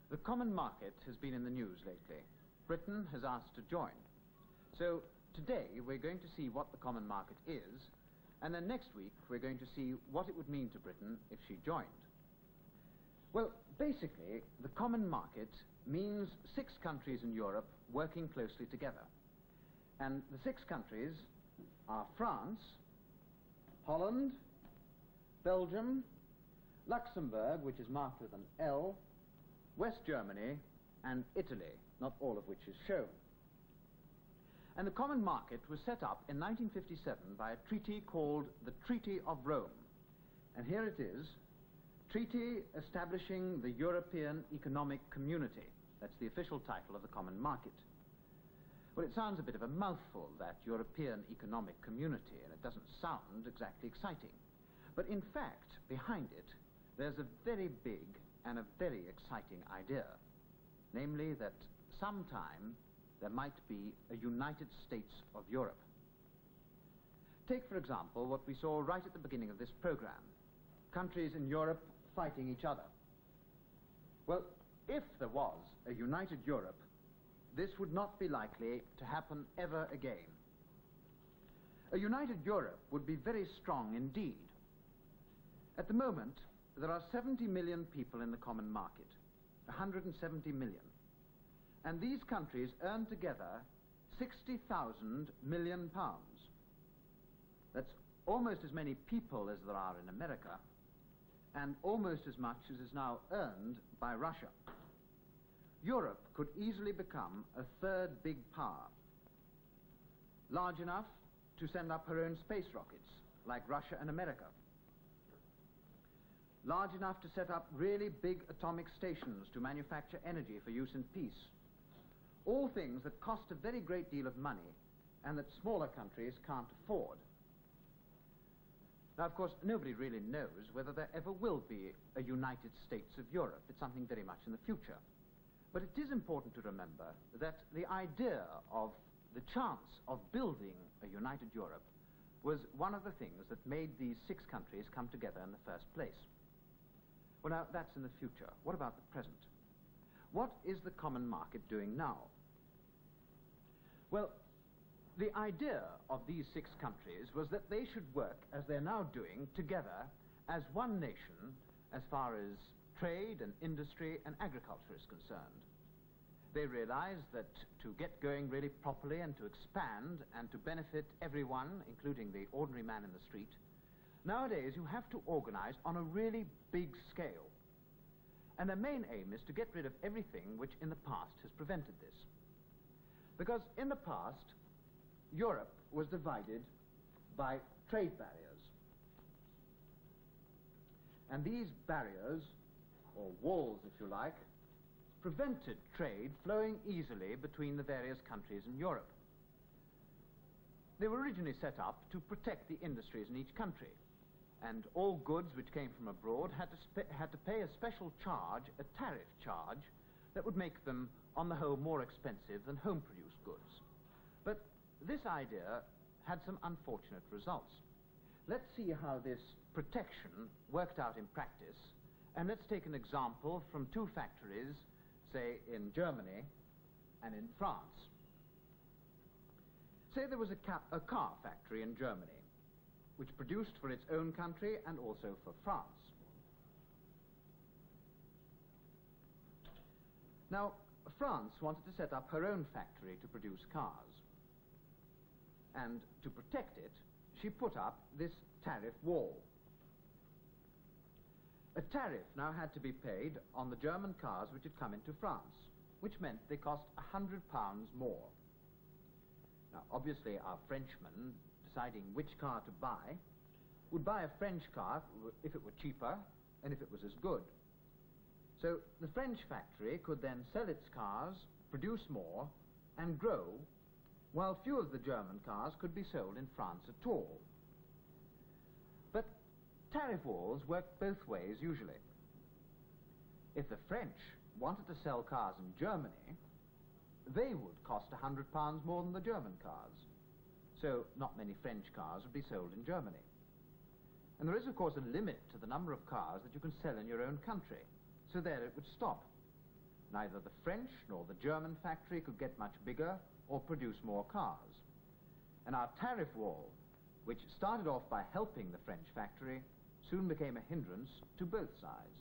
The common market has been in the news lately. Britain has asked to join. So today we're going to see what the common market is, and then next week we're going to see what it would mean to Britain if she joined. Well, basically, the common market means 6 countries in Europe working closely together. And the 6 countries are France, Holland, Belgium, Luxembourg, which is marked with an L, West Germany, and Italy, not all of which is shown. And the common market was set up in 1957 by a treaty called the Treaty of Rome. And here it is, Treaty Establishing the European Economic Community. That's the official title of the common market. Well, it sounds a bit of a mouthful, that European Economic Community, and it doesn't sound exactly exciting. But in fact, behind it, there's a very big and a very exciting idea, namely that sometime there might be a United States of Europe. Take, for example, what we saw right at the beginning of this program, countries in Europe fighting each other. Well, if there was a united Europe, this would not be likely to happen ever again. A united Europe would be very strong indeed. At the moment, there are 70 million people in the common market, 170 million. And these countries earn together 60,000 million pounds. That's almost as many people as there are in America, and almost as much as is now earned by Russia. Europe could easily become a 3rd big power, large enough to send up her own space rockets, like Russia and America, large enough to set up really big atomic stations to manufacture energy for use in peace. All things that cost a very great deal of money and that smaller countries can't afford. Now, of course, nobody really knows whether there ever will be a United States of Europe. It's something very much in the future. But it is important to remember that the idea of the chance of building a united Europe was one of the things that made these 6 countries come together in the first place. Well, now, that's in the future. What about the present? What is the common market doing now? Well, the idea of these 6 countries was that they should work, as they're now doing, together as one nation as far as trade and industry and agriculture is concerned. They realized that to get going really properly and to expand and to benefit everyone, including the ordinary man in the street, nowadays you have to organize on a really big scale. And their main aim is to get rid of everything which in the past has prevented this. Because in the past, Europe was divided by trade barriers. And these barriers, or walls if you like, prevented trade flowing easily between the various countries in Europe. They were originally set up to protect the industries in each country, and all goods which came from abroad had to pay a special charge, a tariff charge, that would make them, on the whole, more expensive than home-produced goods. But this idea had some unfortunate results. Let's see how this protection worked out in practice, and let's take an example from 2 factories, say in Germany and in France. Say there was a car factory in Germany, which produced for its own country and also for France. Now, France wanted to set up her own factory to produce cars. And to protect it, she put up this tariff wall. A tariff now had to be paid on the German cars which had come into France, which meant they cost £100 more. Now, obviously, our Frenchmen, deciding which car to buy, would buy a French car if it were cheaper and if it was as good. So the French factory could then sell its cars, produce more, and grow, while few of the German cars could be sold in France at all. But tariff walls work both ways usually. If the French wanted to sell cars in Germany, they would cost £100 more than the German cars. So not many French cars would be sold in Germany. And there is, of course, a limit to the number of cars that you can sell in your own country. So there it would stop. neither the French nor the German factory could get much bigger or produce more cars. And our tariff wall, which started off by helping the French factory, soon became a hindrance to both sides.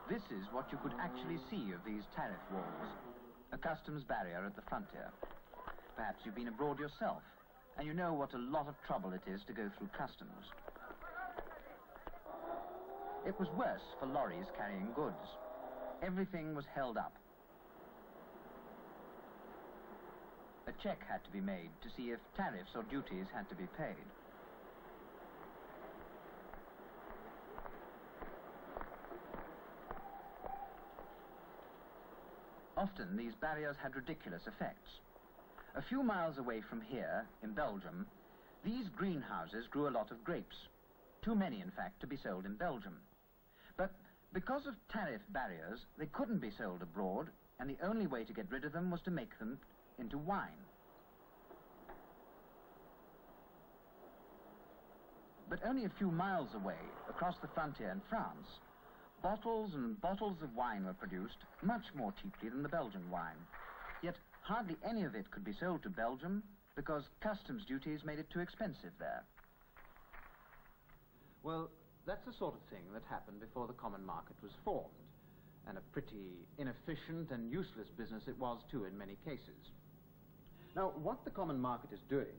This is what you could actually see of these tariff walls, a customs barrier at the frontier. Perhaps you've been abroad yourself, and you know what a lot of trouble it is to go through customs. It was worse for lorries carrying goods. Everything was held up. A check had to be made to see if tariffs or duties had to be paid. Often these barriers had ridiculous effects. A few miles away from here, in Belgium, these greenhouses grew a lot of grapes. Too many, in fact, to be sold in Belgium. But because of tariff barriers, they couldn't be sold abroad, and the only way to get rid of them was to make them into wine. But only a few miles away, across the frontier in France, bottles and bottles of wine were produced much more cheaply than the Belgian wine. Yet hardly any of it could be sold to Belgium because customs duties made it too expensive there. Well, that's the sort of thing that happened before the common market was formed, and a pretty inefficient and useless business it was too in many cases. Now, what the common market is doing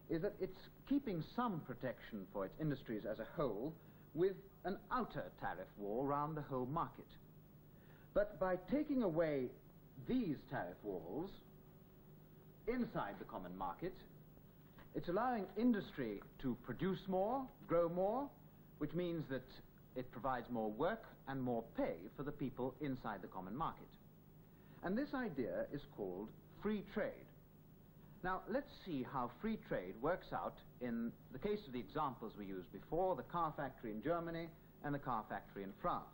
is that it's keeping some protection for its industries as a whole with an outer tariff wall round the whole market. But by taking away these tariff walls inside the common market, it's allowing industry to produce more, grow more, which means that it provides more work and more pay for the people inside the common market. And this idea is called free trade. Now, let's see how free trade works out in the case of the examples we used before, the car factory in Germany and the car factory in France.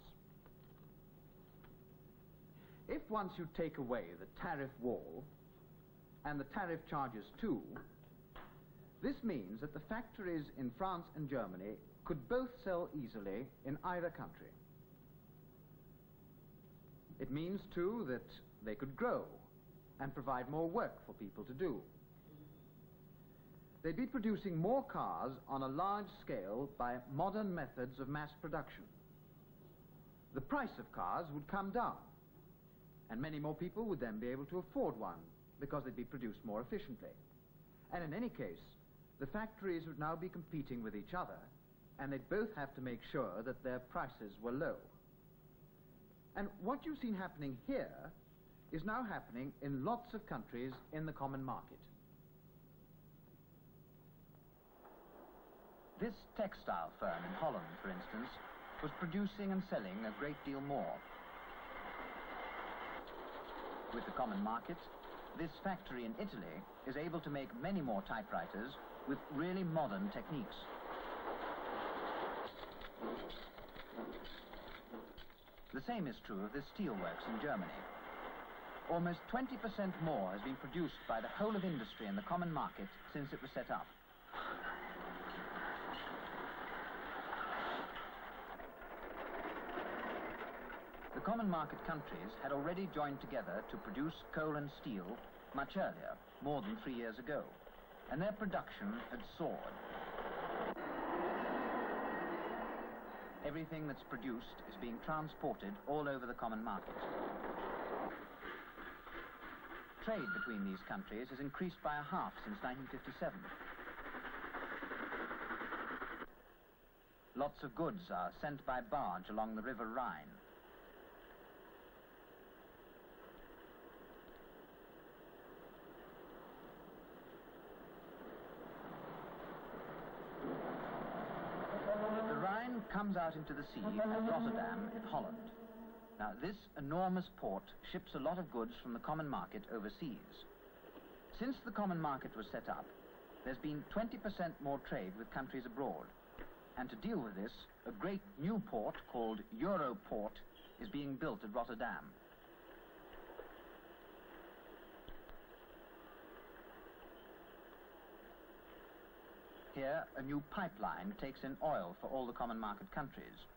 If once you take away the tariff wall and the tariff charges too, this means that the factories in France and Germany could both sell easily in either country. It means too that they could grow and provide more work for people to do. They'd be producing more cars on a large scale by modern methods of mass production. The price of cars would come down, and many more people would then be able to afford one because they'd be produced more efficiently. And in any case, the factories would now be competing with each other, and they'd both have to make sure that their prices were low. And what you've seen happening here is now happening in lots of countries in the common market. This textile firm in Holland, for instance, was producing and selling a great deal more. With the common market, this factory in Italy is able to make many more typewriters with really modern techniques. The same is true of the steelworks in Germany. Almost 20% more has been produced by the whole of industry in the common market since it was set up. The common market countries had already joined together to produce coal and steel much earlier, more than 3 years ago, and their production had soared. Everything that's produced is being transported all over the common market. Trade between these countries has increased by a half since 1957. Lots of goods are sent by barge along the River Rhine. Comes out into the sea at Rotterdam in Holland. Now, this enormous port ships a lot of goods from the common market overseas. Since the common market was set up, there's been 20% more trade with countries abroad. And to deal with this, a great new port called Europort is being built at Rotterdam. Here, a new pipeline takes in oil for all the common market countries.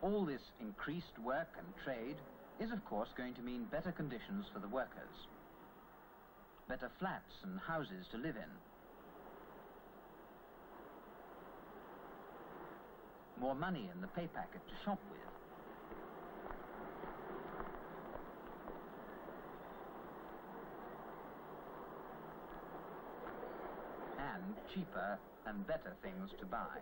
All this increased work and trade is, of course, going to mean better conditions for the workers. Better flats and houses to live in. More money in the pay packet to shop with. And cheaper and better things to buy.